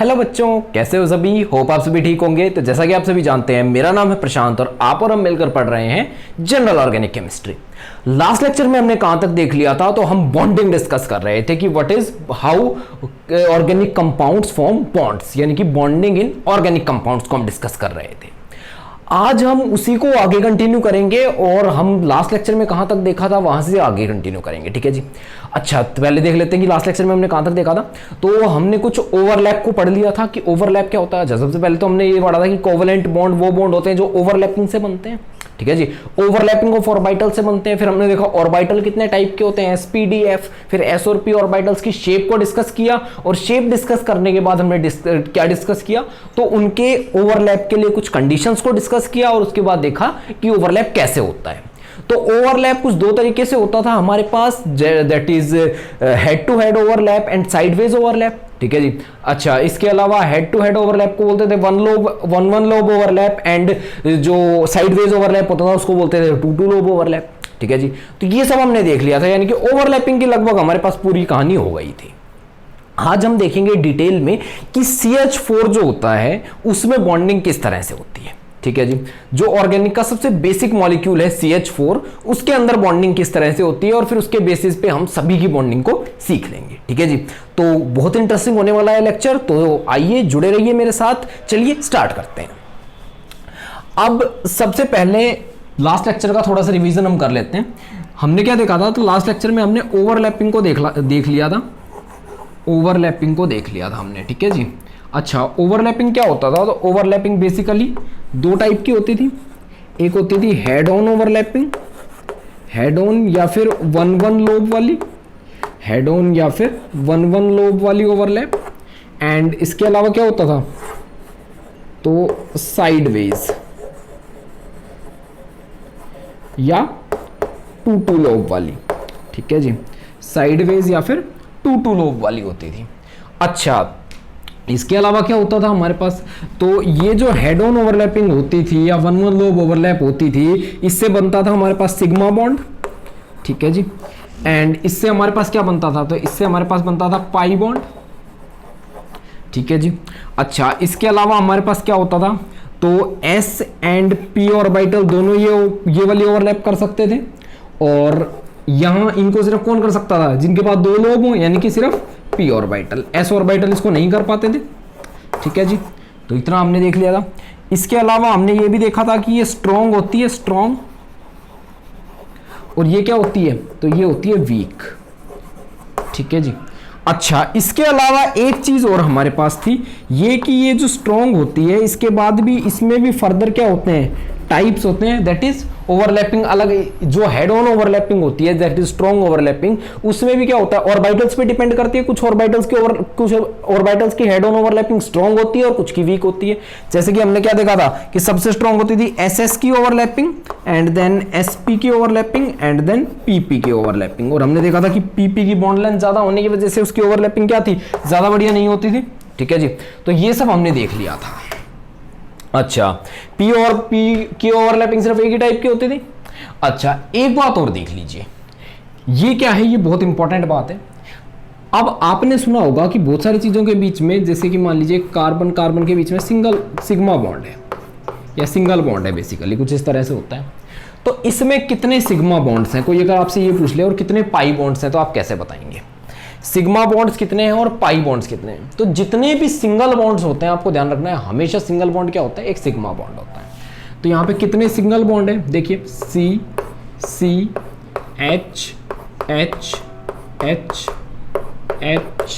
Hello बच्चों, कैसे हो सभी। होप आप सभी ठीक होंगे। तो जैसा कि आप सभी जानते हैं, मेरा नाम है प्रशांत और आप और हम मिलकर पढ़ रहे हैं general organic chemistry. Last lecture में हमने कहां तक देख लिया था, तो हम बॉन्डिंग डिस्कस कर रहे थे कि what is how organic compounds form bonds, यानी कि बॉन्डिंग इन ऑर्गेनिक कंपाउंड्स को हम डिस्कस कर रहे थे। आज हम उसी को आगे कंटिन्यू करेंगे और हम लास्ट लेक्चर में कहां तक देखा था वहां से आगे कंटिन्यू करेंगे। ठीक है जी। अच्छा, तो पहले देख लेते हैं कि लास्ट लेक्चर में हमने कहां तक देखा था। तो हमने कुछ ओवरलैप को पढ़ लिया था कि ओवरलैप क्या होता है। सबसे पहले तो हमने ये पढ़ा था कि कोवेलेंट बॉन्ड वो बॉन्ड होते हैं जो ओवरलैपिंग से बनते हैं। ठीक है जी। ओवरलैपिंग ऑफ ऑर्बिटल से बनते हैं। फिर हमने देखा ऑर्बिटल कितने टाइप के होते हैं, एसपीडीएफ। फिर एस और पी ऑर्बिटल्स की शेप को डिस्कस किया और शेप डिस्कस करने के बाद हमने क्या डिस्कस किया, तो उनके ओवरलैप के लिए कुछ कंडीशंस को डिस्कस किया और उसके बाद देखा कि ओवरलैप कैसे होता है। तो ओवरलैप कुछ दो तरीके से होता था हमारे पास, that is head to head overlap and sideways overlap. ठीक है जी। अच्छा, इसके अलावा हेड टू हेड ओवरलैप को बोलते थे वन लोब ओवरलैप एंड जो साइडवेज ओवरलैप होता था उसको बोलते थे टू लोब ओवरलैप। ठीक है जी। तो ये सब हमने देख लिया था, यानी कि ओवरलैपिंग की लगभग हमारे पास पूरी कहानी हो गई थी। आज हम देखेंगे डिटेल में कि CH4 जो होता है उसमें बॉन्डिंग किस तरह से होती है। ठीक है जी। जो ऑर्गेनिक का सबसे बेसिक मॉलिक्यूल है CH4, उसके अंदर बॉन्डिंग किस तरह से होती है और फिर उसके बेसिस पे हम सभी की बॉन्डिंग को सीख लेंगे। ठीक है जी। तो बहुत इंटरेस्टिंग होने वाला है लेक्चर, तो आइए जुड़े रहिए मेरे साथ। चलिए स्टार्ट करते हैं। अब सबसे पहले लास्ट लेक्चर का थोड़ा सा रिवीजन हम कर लेते हैं। हमने क्या देखा था, तो लास्ट लेक्चर में हमने ओवरलैपिंग को देख लिया था। ओवरलैपिंग को देख लिया था हमने। ठीक है जी। अच्छा, ओवरलैपिंग क्या होता था, तो ओवरलैपिंग बेसिकली दो टाइप की होती थी। एक होती थी head on overlapping, head on या फिर वन लोब वाली, हेड ऑन या फिर वन लोब वाली ओवरलैप। एंड इसके अलावा क्या होता था, तो साइडवेज या टू लोब वाली। ठीक है जी। साइडवेज या फिर टू लोब वाली होती थी। अच्छा, इसके अलावा क्या होता था हमारे पास, तो ये जो हेड ऑन ओवरलैपिंग होती थी या वन लोब ओवरलैप होती थी, इससे बनता था हमारे पास सिग्मा बॉन्ड। ठीक है जी। एंड इससे हमारे पास क्या बनता था, तो इससे हमारे पास बनता था पाई बॉन्ड। ठीक है जी। अच्छा, इसके अलावा हमारे पास क्या होता था, तो S एंड P ऑर्बिटल दोनों ये वाली ओवरलैप कर सकते थे। और यहां इनको सिर्फ कौन कर सकता था, जिनके पास दो लोब हो, यानी कि सिर्फ P ऑर्बिटल। S ऑर्बिटल इसको नहीं कर पाते थे। ठीक है जी। तो इतना हमने देख लिया था। इसके अलावा हमने ये भी देखा था कि ये स्ट्रॉन्ग होती है, स्ट्रॉन्ग, और ये क्या होती है, तो ये होती है वीक। ठीक है जी। अच्छा, इसके अलावा एक चीज और हमारे पास थी, ये कि ये जो स्ट्रॉन्ग होती है इसके बाद भी इसमें भी फर्दर क्या होते हैं, टाइप्स होते हैं। दैट इज ओवरलैपिंग अलग, जो हेड ऑन ओवरलैपिंग होती है दैट इज स्ट्रॉन्ग ओवरलैपिंग, उसमें भी क्या होता है, ऑर्बिटल्स पे डिपेंड करती है। कुछ ऑर्बिटल्स की हेड ऑन ओवरलैपिंग स्ट्रॉन्ग होती है और कुछ की वीक होती है। जैसे कि हमने क्या देखा था कि सबसे स्ट्रॉन्ग होती थी SS की ओवरलैपिंग एंड देन SP की ओवरलैपिंग एंड देन PP की ओवरलैपिंग। और हमने देखा था कि PP की बॉन्ड लेंथ ज्यादा होने की वजह से उसकी ओवरलैपिंग क्या थी, ज्यादा बढ़िया नहीं होती थी। ठीक है जी। तो ये सब हमने देख लिया था। अच्छा, P और P की ओवरलैपिंग सिर्फ एक ही टाइप की होती थी। अच्छा, एक बात और देख लीजिए, ये क्या है, ये बहुत इंपॉर्टेंट बात है। अब आपने सुना होगा कि बहुत सारी चीजों के बीच में, जैसे कि मान लीजिए कार्बन कार्बन के बीच में सिंगल सिग्मा बॉन्ड है या सिंगल बॉन्ड है, बेसिकली कुछ इस तरह से होता है। तो इसमें कितने सिग्मा बॉन्ड्स हैं, कोई अगर आपसे ये पूछ ले, और कितने पाई बॉन्ड्स हैं, तो आप कैसे बताएंगे सिग्मा बॉन्ड्स कितने हैं और पाई बॉन्ड्स कितने हैं। तो जितने भी सिंगल बॉन्ड्स होते हैं, आपको ध्यान रखना है, हमेशा सिंगल बॉन्ड क्या होता है, एक सिग्मा बॉन्ड होता है। तो यहाँ पे कितने सिंगल बॉन्ड है, देखिए C C H H H H,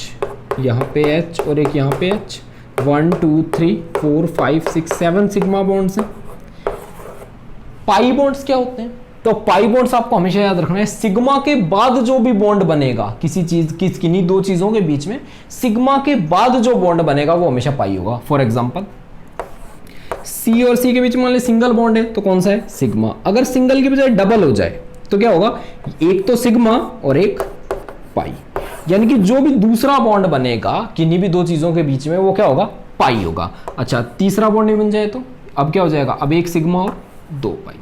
यहाँ पे H और एक यहाँ पे H, 1 2 3 4 5 6 7 सिग्मा बॉन्ड्स हैं। पाई बॉन्ड्स क्या होते हैं, तो पाई बॉन्ड्स आपको हमेशा याद रखना है, सिग्मा के बाद जो भी बॉन्ड बनेगा किसी चीज किन्हीं दो चीजों के बीच में, सिग्मा के बाद जो बॉन्ड बनेगा वो हमेशा पाई होगा। फॉर एग्जांपल C और C के बीच में मान ली सिंगल बॉन्ड है, तो कौन सा है, सिग्मा। अगर सिंगल की बजाय डबल हो जाए तो क्या होगा, एक तो सिग्मा और एक पाई, यानी कि जो भी दूसरा बॉन्ड बनेगा किन्हीं भी दो चीजों के बीच में वो क्या होगा, पाई होगा। अच्छा, तीसरा बॉन्ड नहीं बन जाए तो अब क्या हो जाएगा, अब एक सिग्मा और दो पाई।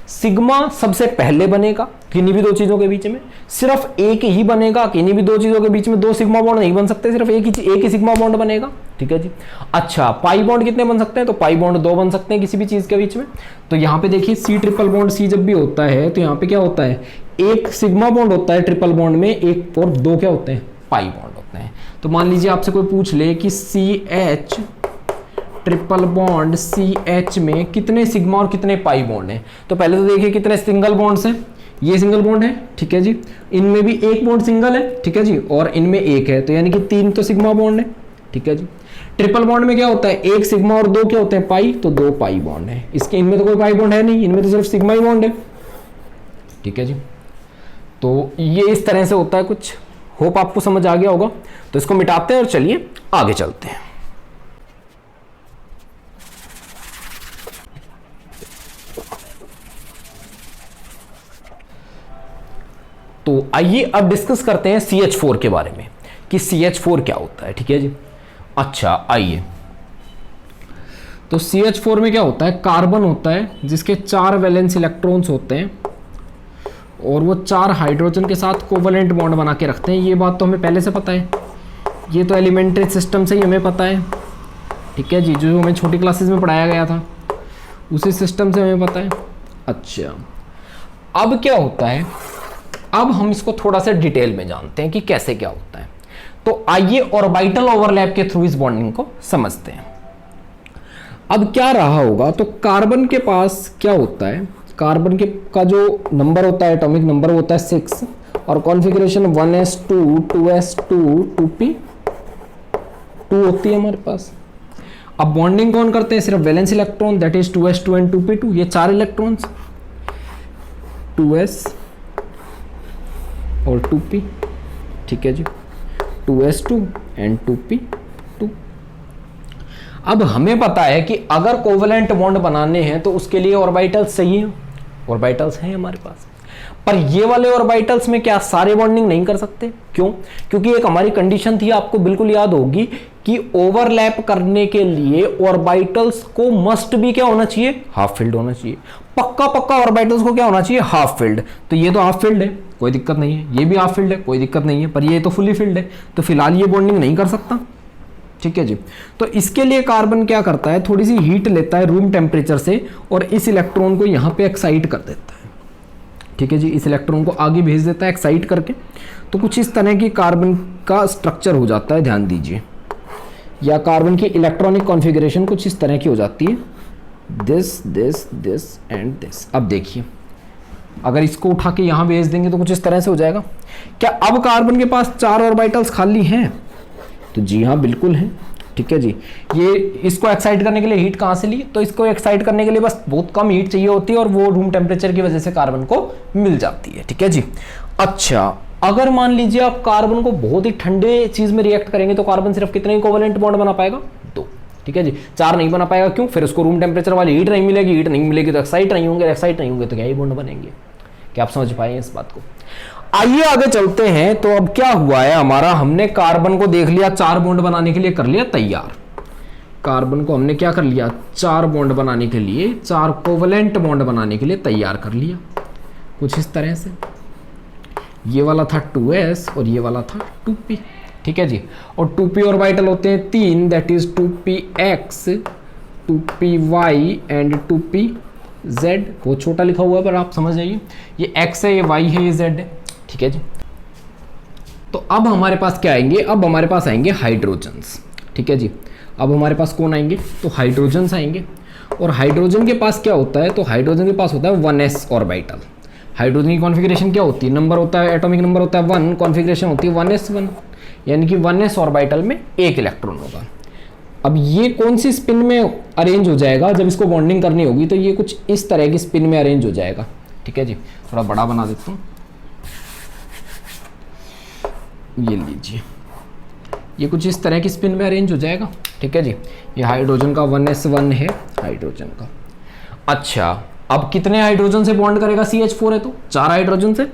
सिग्मा सबसे पहले बनेगा किन्हीं भी दो चीजों के बीच में, सिर्फ एक ही बनेगा, किन्हीं भी दो चीजों के बीच में दो सिग्मा बॉन्ड नहीं बन सकते, सिर्फ एक ही सिग्मा बॉन्ड बनेगा। ठीक है जी। अच्छा, पाई बॉन्ड कितने बन सकते हैं? तो पाई बॉन्ड 2 बन सकते हैं किसी भी चीज के बीच में। तो यहाँ पे देखिए सी ट्रिपल बॉन्ड सी जब भी होता है तो यहाँ पे क्या होता है, एक सिग्मा बॉन्ड होता है ट्रिपल बॉन्ड में, एक और 2 क्या होते हैं, पाई बॉन्ड होते हैं। तो मान लीजिए आपसे कोई पूछ ले कि CH ट्रिपल बॉन्ड CH में कितने सिग्मा और कितने पाई बॉन्ड हैं, तो पहले तो देखिए कितने सिंगल बॉन्ड्स हैं, ये सिंगल बॉन्ड है, ठीक है जी, इनमें भी एक बॉन्ड सिंगल है, ठीक है जी, और इनमें एक है, तो यानी कि 3 तो सिग्मा बॉन्ड है, ठीक है जी। ट्रिपल बॉन्ड में क्या होता है, एक सिग्मा और 2 क्या होते हैं, पाई, तो 2 पाई बॉन्ड है। इसके इनमें तो कोई पाई बॉन्ड है नहीं, इनमें तो सिर्फ सिग्मा ही बॉन्ड है, ठीक है जी। तो ये इस तरह से होता है कुछ, होप आपको समझ आ गया होगा। तो इसको मिटाते हैं और चलिए आगे चलते हैं। तो आइए अब डिस्कस करते हैं CH4 के बारे में कि CH4 क्या होता है, ठीक है जी। अच्छा आइए, तो CH4 में क्या होता है, कार्बन होता है जिसके 4 वैलेंस इलेक्ट्रॉन्स होते हैं और वो 4 हाइड्रोजन के साथ कोवलेंट बॉन्ड बना के रखते हैं। ये बात तो हमें पहले से पता है, ये तो एलिमेंट्री सिस्टम से ही हमें पता है, ठीक है जी, जो हमें छोटी क्लासेस में पढ़ाया गया था उसी सिस्टम से हमें पता है। अच्छा, अब क्या होता है, अब हम इसको थोड़ा सा डिटेल में जानते हैं कि कैसे क्या होता है। तो आइए ऑर्बिटल ओवरलैप के थ्रू इस बॉन्डिंग को समझते हैं। अब क्या रहा होगा, तो कार्बन के पास क्या होता है, कार्बन के का जो नंबर होता है, एटॉमिक नंबर होता है 6 और कॉन्फ़िगरेशन 1s2 2s2 2p 2 होती है हमारे पास। अब बॉन्डिंग कौन करते हैं, सिर्फ valence electron, that is 2s2 and 2p2, ये 4 इलेक्ट्रॉन्स 2s और 2p, ठीक है जी, 2s2 एंड 2p2। अब हमें पता है कि अगर कोवलेंट बॉन्ड बनाने हैं तो उसके लिए ऑर्बिटल्स चाहिए, ऑर्बिटल्स हैं हमारे पास, पर ये वाले ऑर्बिटल्स में क्या सारे बॉन्डिंग नहीं कर सकते, क्यों? क्योंकि एक हमारी कंडीशन थी, आपको बिल्कुल याद होगी कि ओवरलैप करने के लिए ऑर्बिटल्स को मस्ट भी क्या होना चाहिए, हाफ फिल्ड होना चाहिए। पक्का पक्का ऑर्बिटल्स को क्या होना चाहिए, हाफ फिल्ड। तो ये तो हाफ फिल्ड है, कोई दिक्कत नहीं है, ये भी हाफ फिल्ड है, कोई दिक्कत नहीं है, पर ये तो फुली फिल्ड है, तो फिलहाल ये बॉन्डिंग नहीं कर सकता, ठीक है जी। तो इसके लिए कार्बन क्या करता है, थोड़ी सी हीट लेता है रूम टेम्परेचर से और इस इलेक्ट्रॉन को यहाँ पे एक्साइट कर देता है, ठीक है जी, इस इलेक्ट्रॉन को आगे भेज देता है एक्साइट करके। तो कुछ इस तरह की कार्बन का स्ट्रक्चर हो जाता है, ध्यान दीजिए, या कार्बन की इलेक्ट्रॉनिक कॉन्फ़िगरेशन कुछ इस तरह की हो जाती है, this this this and this. अब देखिए अगर इसको उठा के यहाँ भेज देंगे तो कुछ इस तरह से हो जाएगा। क्या अब कार्बन के पास 4 ऑर्बिटल्स खाली हैं? तो जी हाँ बिल्कुल है, ठीक है जी। ये इसको एक्साइट करने के लिए हीट कहाँ से ली, तो इसको एक्साइट करने के लिए बस बहुत कम हीट चाहिए होती है और वो रूम टेम्परेचर की वजह से कार्बन को मिल जाती है, ठीक है जी। अच्छा, अगर मान लीजिए आप कार्बन को बहुत ही ठंडे चीज में रिएक्ट करेंगे तो कार्बन सिर्फ कितने कोवलेंट बॉन्ड बना पाएगा, 2, ठीक है जी, 4 नहीं बना पाएगा, क्यों? फिर उसको रूम टेम्परेचर वाली हीट नहीं मिलेगी, हीट नहीं मिलेगी तो एक्साइट नहीं होंगे, एक्साइट नहीं होंगे तो क्या ही बॉन्ड बनेंगे। क्या आप समझ पाए इस बात को? आइए आगे चलते हैं। तो अब क्या हुआ है हमारा, हमने कार्बन को देख लिया 4 बॉन्ड बनाने के लिए कर लिया तैयार। कार्बन को हमने क्या कर लिया, 4 बॉन्ड बनाने के लिए, 4 कोवलेंट बॉन्ड बनाने के लिए तैयार कर लिया कुछ इस तरह से। ये वाला था 2s और ये वाला था 2p, ठीक है जी। और 2p ऑर्बिटल होते हैं 3, that is 2px 2py and 2pz। वो छोटा लिखा हुआ है पर आप समझ जाइए, ये x है, ये y है, ये z है, ठीक है जी। तो अब हमारे पास क्या आएंगे, अब हमारे पास आएंगे हाइड्रोजन्स, ठीक है जी। अब हमारे पास कौन आएंगे, तो हाइड्रोजन्स आएंगे। और हाइड्रोजन के पास क्या होता है, तो हाइड्रोजन के पास होता है 1s ऑर्बिटल। हाइड्रोजन की कॉन्फ़िगरेशन क्या होती है, नंबर होता है, एटॉमिक नंबर होता है 1, कॉन्फ़िगरेशन होती है 1s1, यानी कि 1s ऑर्बिटल में एक इलेक्ट्रॉन होगा। अब ये कौन सी स्पिन में अरेंज हो जाएगा, जब इसको बॉन्डिंग करनी होगी तो ये कुछ इस तरह की स्पिन में अरेंज हो जाएगा, ठीक है जी। थोड़ा बड़ा बना देता हूँ, ये लीजिए, ये कुछ इस तरह की स्पिन में अरेंज हो जाएगा, ठीक है जी। ये हाइड्रोजन का 1s1 है हाइड्रोजन का। अच्छा, अब कितने हाइड्रोजन से बॉन्ड करेगा, CH4 है तो 4 हाइड्रोजन से।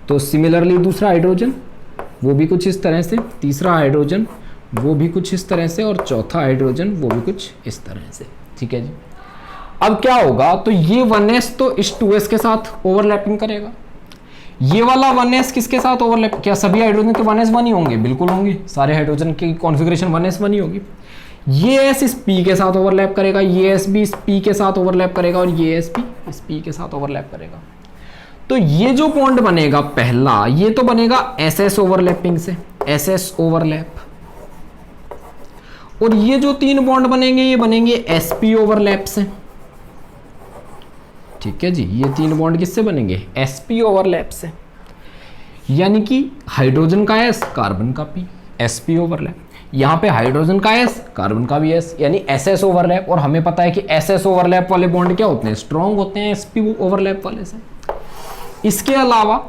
तो सिमिलरली दूसरा हाइड्रोजन वो भी कुछ इस तरह से, तीसरा हाइड्रोजन वो भी कुछ इस तरह से, और चौथा हाइड्रोजन वो भी कुछ इस तरह से, ठीक है जी। अब क्या होगा, तो ये 1s तो इस 2s के साथ ओवरलैपिंग करेगा। ये वाला 1s किसके साथ ओवरलैप, क्या सभी हाइड्रोजन के 1s1 ही होंगे? बिल्कुल होंगे, सारे हाइड्रोजन की कॉन्फ़िगरेशन 1s1 ही होगी। ये एस इस पी के साथ ओवरलैप करेगा, ये एस भी इस पी के साथ ओवरलैप करेगा और ये एस भी इस पी के साथ ओवरलैप करेगा। तो ये जो बॉन्ड बनेगा पहला, ये तो बनेगा एस एस ओवरलैपिंग से, एस एस ओवरलैप। और ये जो तीन बॉन्ड बनेंगे ये बनेंगे एस पी ओवरलैप से। ठीक है जी, ये तीन बॉन्ड किससे बनेंगे? एस पी ओवरलैप से। यानी कि हाइड्रोजन का एस, कार्बन का पी, एस पी ओवरलैप। यहां पे हाइड्रोजन का एस, कार्बन का भी एस, यानी एस एस ओवरलैप। और हमें पता है कि एस एस ओवरलैप वाले बॉन्ड क्या होते हैं? स्ट्रॉन्ग होते हैं एस पी ओवरलैप वाले से। इसके अलावा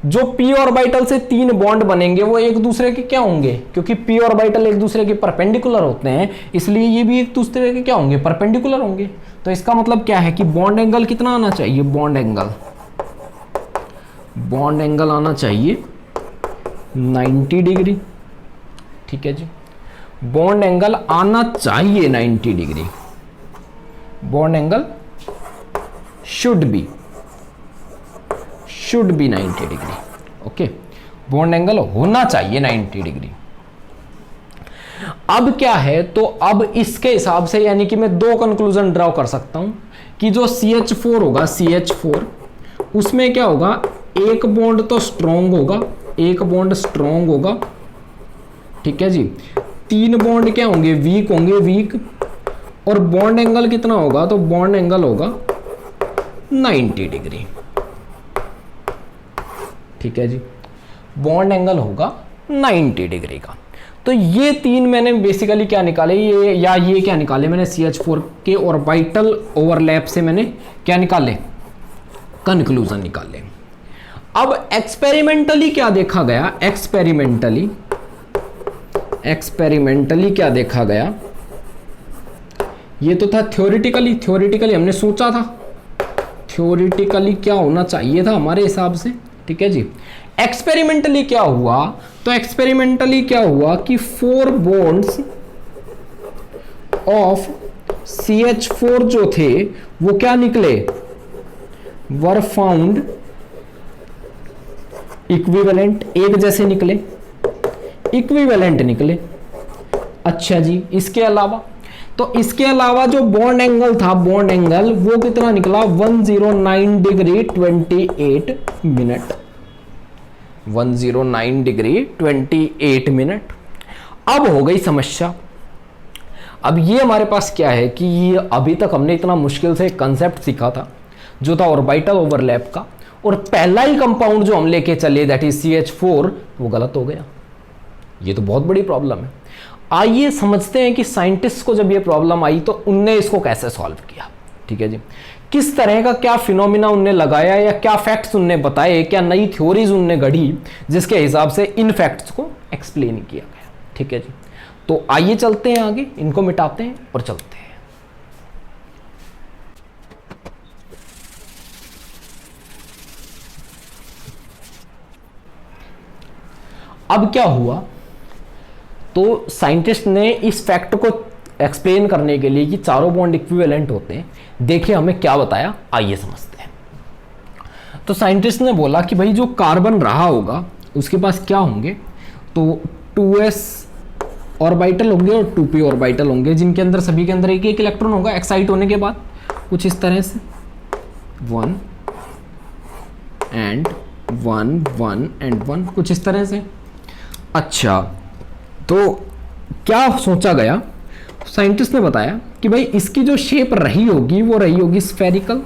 जो पी ऑर्बिटल से तीन बॉन्ड बनेंगे वो एक दूसरे के क्या होंगे? क्योंकि पी ऑर्बिटल एक दूसरे के परपेंडिकुलर होते हैं, इसलिए ये भी एक दूसरे के क्या होंगे? परपेंडिकुलर होंगे। तो इसका मतलब क्या है कि बॉन्ड एंगल कितना आना चाहिए? बॉन्ड एंगल आना चाहिए 90 डिग्री। ठीक है जी, बॉन्ड एंगल आना चाहिए 90 degree. Bond angle should be 90 degree. Okay, bond angle होना चाहिए 90 डिग्री। अब क्या है, तो अब इसके हिसाब से यानी कि मैं दो कंक्लूजन ड्रॉ कर सकता हूं कि जो CH4 होगा, CH4 उसमें क्या होगा? एक बॉन्ड तो स्ट्रॉन्ग होगा, एक बॉन्ड स्ट्रॉन्ग होगा। ठीक है जी, तीन बॉन्ड क्या होंगे? वीक होंगे, वीक। और बॉन्ड एंगल कितना होगा? तो बॉन्ड एंगल होगा 90 डिग्री। ठीक है जी, बॉन्ड एंगल होगा 90 डिग्री का। तो ये तीन मैंने बेसिकली क्या निकाले, ये क्या निकाले मैंने? CH4 के ऑर्बिटल ओवरलैप से मैंने क्या निकाले? कंक्लूजन निकाले। अब एक्सपेरिमेंटली क्या देखा गया? एक्सपेरिमेंटली क्या देखा गया? ये तो था थ्योरेटिकली हमने सोचा था, थ्योरेटिकली क्या होना चाहिए था हमारे हिसाब से। ठीक है जी, एक्सपेरिमेंटली क्या हुआ? तो एक्सपेरिमेंटली क्या हुआ कि 4 बॉन्ड्स ऑफ CH4 जो थे वो क्या निकले? वर फाउंड इक्विवेलेंट, एक जैसे निकले, इक्विवेलेंट निकले। अच्छा जी, इसके अलावा तो इसके अलावा जो बॉन्ड एंगल था, बॉन्ड एंगल वो कितना निकला? 109 डिग्री 28 मिनट। 109 degree 28 minute. अब हो गई समस्या। अब ये हमारे पास क्या है कि ये अभी तक हमने इतना मुश्किल से कंसेप्ट सीखा था जो था ऑर्बिटल ओवरलैप का, और पहला ही कंपाउंड जो हम लेके चले दैट इज CH4 वो गलत हो गया। ये तो बहुत बड़ी प्रॉब्लम है। आइए समझते हैं कि साइंटिस्ट को जब ये प्रॉब्लम आई तो उनने इसको कैसे सॉल्व किया। ठीक है जी, किस तरह का क्या फिनोमिना उनने लगाया या क्या फैक्ट्स उनने बताए, क्या नई थ्योरीज उनने गढ़ी जिसके हिसाब से इन फैक्ट्स को एक्सप्लेन किया गया। ठीक है जी, तो आइए चलते हैं आगे, इनको मिटाते हैं और चलते हैं। अब क्या हुआ, तो साइंटिस्ट ने इस फैक्ट को एक्सप्लेन करने के लिए कि चारों बॉन्ड इक्विवेलेंट होते हैं, देखिए हमें क्या बताया, आइए समझते हैं। तो साइंटिस्ट ने बोला कि भाई जो कार्बन रहा होगा उसके पास क्या होंगे? तो 2s ऑर्बिटल होंगे और 2p ऑर्बिटल होंगे, जिनके अंदर सभी के अंदर एक एक इलेक्ट्रॉन होगा एक्साइट होने के बाद, कुछ इस तरह से 1 and 1 and 1, कुछ इस तरह से। अच्छा, तो क्या सोचा गया? साइंटिस्ट ने बताया कि भाई इसकी जो शेप रही होगी वो रही होगी स्फेरिकल,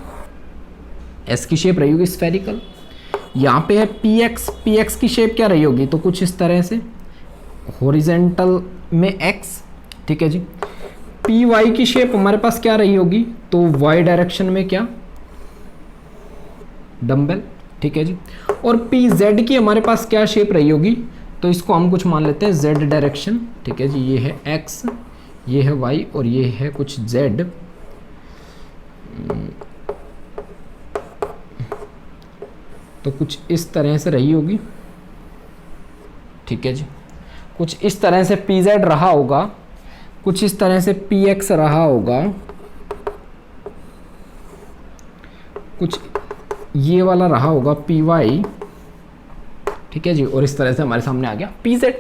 एस की शेप रही होगी स्फेरिकल। यहाँ पे है px की शेप क्या रही होगी? तो कुछ इस तरह से हॉरिजेंटल में x। ठीक है जी, py की शेप हमारे पास क्या रही होगी? तो y डायरेक्शन में क्या? डंबल। ठीक है जी, और pz की हमारे पास क्या शेप रही होगी? तो इसको हम कुछ मान लेते हैं z डायरेक्शन। ठीक है जी, ये है x, ये है y और ये है कुछ z। तो कुछ इस तरह से रही होगी। ठीक है जी, कुछ इस तरह से pz रहा होगा, कुछ इस तरह से px रहा होगा, कुछ ये वाला रहा होगा py। ठीक है जी, और इस तरह से हमारे सामने आ गया pz।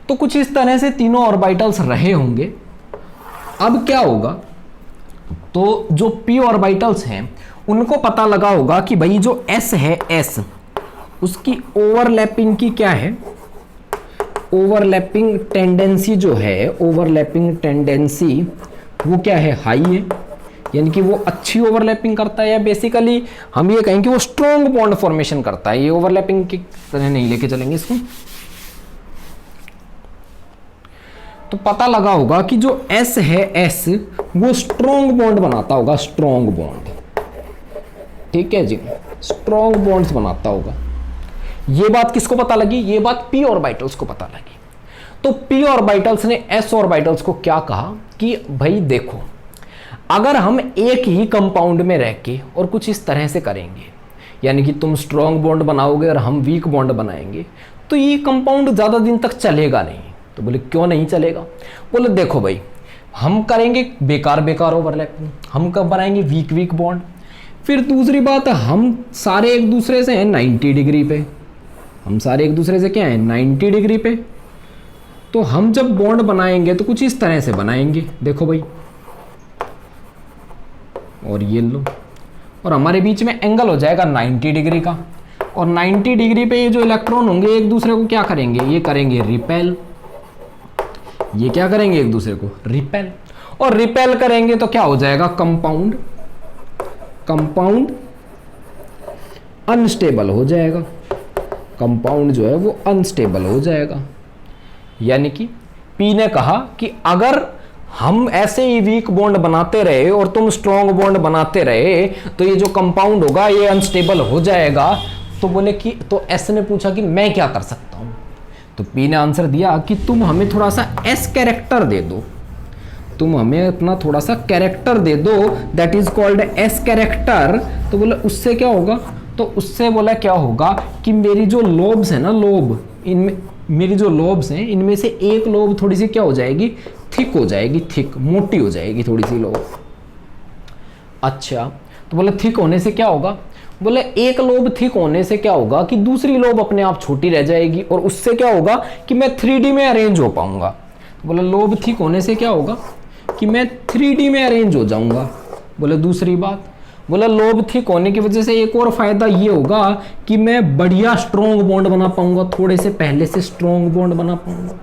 तो कुछ इस तरह से तीनों ऑर्बिटल्स रहे होंगे अब क्या होगा, तो जो p ऑर्बिटल्स हैं उनको पता लगा होगा कि भाई जो s है, s उसकी ओवरलैपिंग की क्या है, ओवरलैपिंग टेंडेंसी जो है, ओवरलैपिंग टेंडेंसी वो क्या है, हाई है, यानी कि वो अच्छी ओवरलैपिंग करता है, या बेसिकली हम ये कहें कि वो स्ट्रॉन्ग बॉन्ड फॉर्मेशन करता है। ये ओवरलैपिंग की तरह नहीं लेके चलेंगे इसको। तो पता लगा होगा कि जो S है, S वो स्ट्रॉन्ग बॉन्ड बनाता होगा, स्ट्रॉन्ग बॉन्ड, ठीक है जी, स्ट्रॉन्ग बॉन्ड्स बनाता होगा। ये बात किसको पता लगी, ये बात p ऑर्बिटल्स को पता लगी। तो p ऑर्बिटल्स ने s ऑर्बिटल्स को क्या कहा कि भाई देखो, अगर हम एक ही कंपाउंड में रह के और कुछ इस तरह से करेंगे, यानी कि तुम स्ट्रॉन्ग बॉन्ड बनाओगे और हम वीक बॉन्ड बनाएंगे, तो ये कंपाउंड ज़्यादा दिन तक चलेगा नहीं। तो बोले क्यों नहीं चलेगा, बोले देखो भाई, हम करेंगे बेकार बेकार ओवरलैपिंग, हम कब बनाएंगे वीक वीक बॉन्ड। फिर दूसरी बात, हम सारे एक दूसरे से हैं 90 डिग्री पे, हम सारे एक दूसरे से क्या हैं 90 डिग्री पे, तो हम जब बॉन्ड बनाएंगे तो कुछ इस तरह से बनाएंगे, देखो भाई, और ये लो, और हमारे बीच में एंगल हो जाएगा 90 डिग्री का, और 90 डिग्री पे ये जो इलेक्ट्रॉन होंगे एक दूसरे को क्या करेंगे, ये करेंगे रिपेल, ये क्या करेंगे एक दूसरे को रिपेल, और रिपेल करेंगे तो क्या हो जाएगा कंपाउंड, कंपाउंड अनस्टेबल हो जाएगा, कंपाउंड जो है वो अनस्टेबल हो जाएगा। यानी कि पी ने कहा कि अगर हम ऐसे ही वीक बॉन्ड बनाते रहे और तुम स्ट्रॉन्ग बॉन्ड बनाते रहे तो ये जो कंपाउंड होगा ये अनस्टेबल हो जाएगा। तो बोले कि, तो एस ने पूछा कि मैं क्या कर सकता हूं, तो पी ने आंसर दिया कि तुम हमें थोड़ा सा एस कैरेक्टर दे दो, तुम हमें अपना थोड़ा सा कैरेक्टर दे दो, that is called S character. तो बोले उससे क्या होगा, तो उससे बोला क्या होगा कि मेरी जो लोब्स है ना, लोब, इनमें मेरी जो लोब्स हैं इनमें से एक लोब थोड़ी सी क्या हो जाएगी, थिक हो जाएगी, थिक मोटी हो जाएगी थोड़ी सी लोब। अच्छा, तो बोले थिक होने से क्या होगा, बोले एक लोब थिक होने से क्या होगा कि दूसरी लोब अपने आप छोटी रह जाएगी, और उससे क्या होगा कि मैं 3D में अरेंज हो पाऊंगा। तो बोले लोब थिक होने से क्या होगा कि मैं 3D में अरेंज हो जाऊंगा। बोले दूसरी बात, बोला लोब थिक होने की वजह से एक और फायदा ये होगा कि मैं बढ़िया स्ट्रॉन्ग बॉन्ड बना पाऊंगा, थोड़े से पहले से स्ट्रॉन्ग बॉन्ड बना पाऊंगा।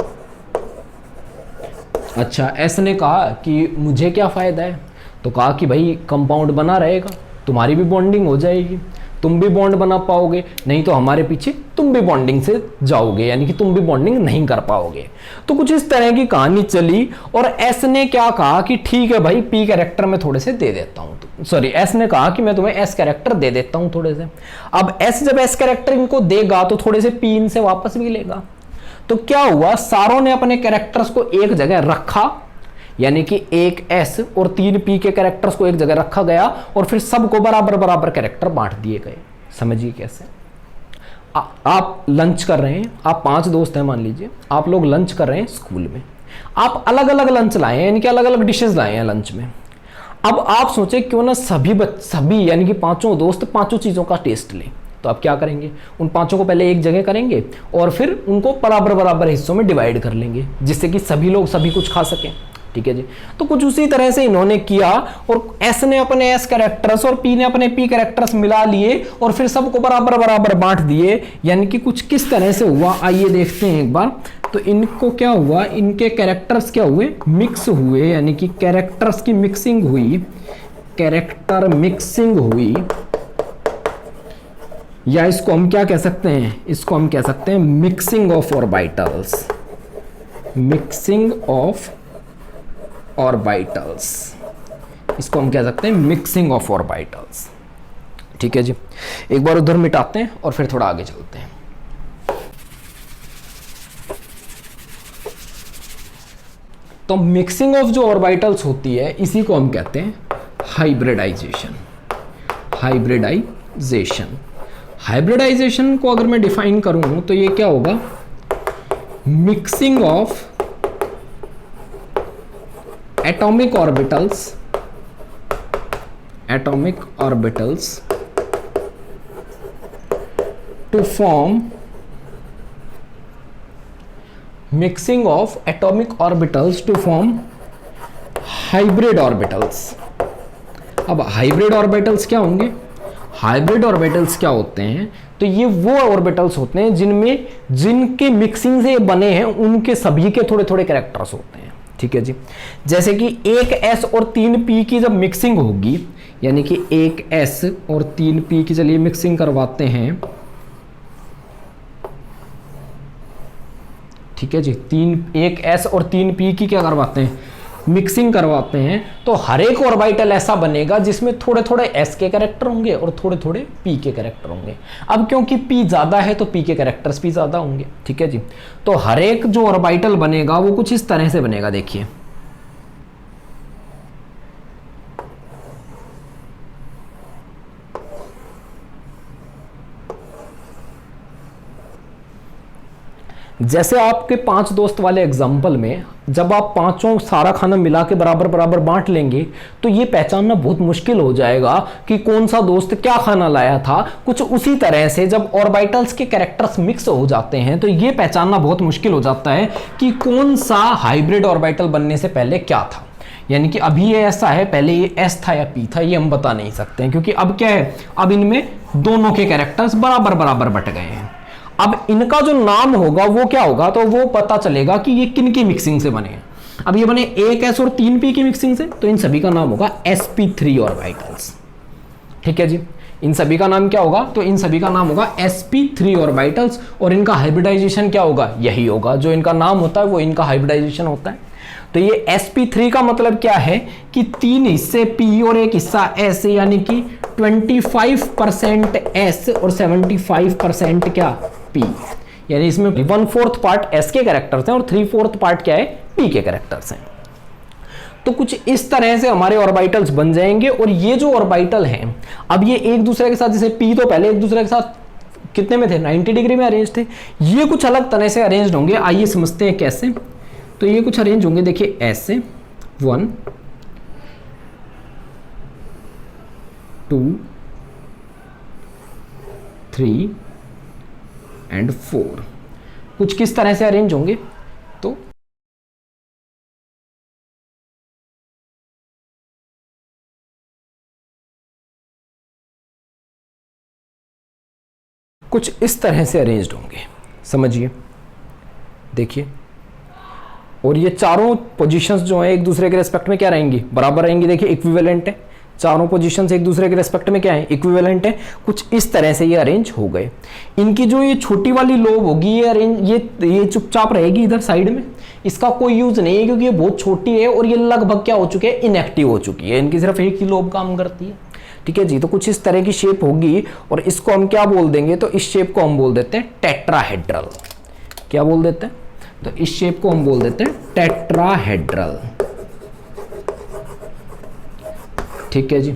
अच्छा, एस ने कहा कि मुझे क्या फायदा है, तो कहा कि भाई कंपाउंड बना रहेगा, तुम्हारी भी बॉन्डिंग हो जाएगी, तुम भी बॉन्ड बना पाओगे, नहीं तो हमारे पीछे तुम भी बॉन्डिंग से जाओगे, यानी कि तुम भी बॉन्डिंग नहीं कर पाओगे। तो कुछ इस तरह की कहानी चली, और एस ने क्या कहा कि ठीक है भाई पी कैरेक्टर में थोड़े से दे देता हूं, सॉरी एस ने कहा कि मैं तुम्हें एस कैरेक्टर दे देता हूं थोड़े से। अब एस जब एस कैरेक्टर इनको देगा तो थोड़े से पी इनसे वापस भी लेगा। तो क्या हुआ, सारों ने अपने कैरेक्टर्स को एक जगह रखा, यानी कि एक एस और 3 पी के कैरेक्टर्स को एक जगह रखा गया, और फिर सबको बराबर बराबर कैरेक्टर बांट दिए गए। समझिए कैसे, आप लंच कर रहे हैं, आप 5 दोस्त हैं मान लीजिए, आप लोग लंच कर रहे हैं स्कूल में, आप अलग अलग लंच लाए हैं, यानी कि अलग अलग डिशेस लाए हैं लंच में। अब आप सोचे क्यों ना सभी यानी कि 5 दोस्त 5 चीज़ों का टेस्ट लें। तो आप क्या करेंगे, उन 5 को पहले एक जगह करेंगे और फिर उनको बराबर बराबर हिस्सों में डिवाइड कर लेंगे, जिससे कि सभी लोग सभी कुछ खा सकें। ठीक है जी, तो कुछ उसी तरह से इन्होंने किया, और एस ने अपने एस कैरेक्टर्स और पी ने अपने पी कैरेक्टर्स मिला लिए और फिर सबको बराबर बराबर बांट दिए। यानी कि कुछ किस तरह से हुआ, आइए देखते हैं एक बार। तो इनको क्या हुआ, इनके कैरेक्टर्स क्या हुए, मिक्स हुए, यानी कि कैरेक्टर्स की मिक्सिंग हुई, कैरेक्टर मिक्सिंग हुई, या इसको हम क्या कह सकते हैं, इसको हम कह सकते हैं mixing of orbitals, mixing of orbitals, इसको हम कह सकते हैं मिक्सिंग ऑफ ऑर्बिटल्स। ठीक है जी, एक बार उधर मिटाते हैं और फिर थोड़ा आगे चलते हैं। तो मिक्सिंग ऑफ जो ऑर्बिटल्स होती है इसी को हम कहते हैं हाइब्रिडाइजेशन। हाइब्रिडाइजेशन, हाइब्रिडाइजेशन को अगर मैं डिफाइन करूं तो ये क्या होगा, mixing of atomic orbitals to form, mixing of atomic orbitals to form hybrid orbitals. अब हाइब्रिड ऑर्बिटल्स क्या होंगे? हाइब्रिड ऑर्बिटल्स क्या होते हैं? तो ये वो ऑर्बिटल्स होते हैं जिनके मिक्सिंग से बने हैं, उनके सभी के थोड़े थोड़े कैरेक्टर्स होते हैं। ठीक है जी। जैसे कि एक s और 3p की जब मिक्सिंग होगी, यानी कि एक s और 3p की, चलिए मिक्सिंग करवाते हैं। ठीक है जी। एक s और 3p की क्या करवाते हैं? मिक्सिंग करवाते हैं। तो हर एक ऑर्बिटल ऐसा बनेगा जिसमें थोड़े थोड़े s के कैरेक्टर होंगे और थोड़े थोड़े p के कैरेक्टर होंगे। अब क्योंकि p ज्यादा है तो p के कैरेक्टर्स भी ज्यादा होंगे। ठीक है जी। तो हर एक जो ऑर्बिटल बनेगा वो कुछ इस तरह से बनेगा, देखिए। जैसे आपके 5 दोस्त वाले एग्जाम्पल में, जब आप पांचों सारा खाना मिला के बराबर बराबर बांट लेंगे तो ये पहचानना बहुत मुश्किल हो जाएगा कि कौन सा दोस्त क्या खाना लाया था। कुछ उसी तरह से जब ऑर्बिटल्स के कैरेक्टर्स मिक्स हो जाते हैं तो ये पहचानना बहुत मुश्किल हो जाता है कि कौन सा हाइब्रिड ऑर्बिटल बनने से पहले क्या था। यानी कि अभी ये ऐसा है, पहले ये S था या P था, ये हम बता नहीं सकते हैं, क्योंकि अब क्या है, अब इनमें दोनों के कैरेक्टर्स बराबर बराबर बट गए हैं। अब इनका जो नाम होगा वो क्या होगा, तो वो पता चलेगा कि ये किन की मिक्सिंग से बने हैं। अब ये बने एक S और 3p की मिक्सिंग से, तो इन सभी का नाम होगा sp3 ऑर्बिटल्स। ठीक है जी। इन सभी का नाम क्या होगा, तो इन सभी का नाम होगा sp3 ऑर्बिटल्स। और इनका हाइब्रिडाइजेशन क्या होगा, यही होगा, जो इनका नाम होता है वो इनका हाइब्रिडाइजेशन होता है। तो ये sp3 का मतलब क्या है कि 3 हिस्से p और 1 हिस्सा s, यानी कि 25% s और 75% क्या, p। यानी इसमें 1/4 पार्ट s के कैरेक्टर्स हैं और 3/4 पार्ट क्या है, p के कैरेक्टर्स हैं। तो कुछ इस तरह से हमारे ऑर्बिटल्स बन जाएंगे। और ये जो ऑर्बिटल हैं, अब ये एक दूसरे के साथ, जैसे p तो पहले एक दूसरे के साथ कितने में थे, 90 डिग्री में अरेंज थे, ये कुछ अलग तरह से अरेंज होंगे। आइए समझते हैं कैसे। तो ये कुछ अरेंज होंगे, देखिए ऐसे 1 2 3 एंड 4, कुछ किस तरह से अरेंज होंगे। तो कुछ इस तरह से अरेंज्ड होंगे, समझिए, देखिए। और ये चारों पोजीशंस जो है एक दूसरे के रेस्पेक्ट में क्या रहेंगी, बराबर रहेंगी। देखिए इक्विवेलेंट है, चारों पोजीशंस एक दूसरे के रेस्पेक्ट में क्या है, इक्विवेलेंट है। कुछ इस तरह से ये अरेंज हो गए। इनकी जो ये छोटी वाली लोब होगी, ये अरेंज, ये चुपचाप रहेगी इधर साइड में, इसका कोई यूज नहीं है क्योंकि ये बहुत छोटी है और ये लगभग क्या हो चुके हैं, इनएक्टिव हो चुकी है। इनकी सिर्फ एक ही लोब काम करती है। ठीक है जी। तो कुछ इस तरह की शेप होगी और इसको हम क्या बोल देंगे, तो इस शेप को हम बोल देते हैं टेट्राहेड्रल। क्या बोल देते हैं, तो इस शेप को हम बोल देते हैं टेट्राहेड्रल। ठीक है जी।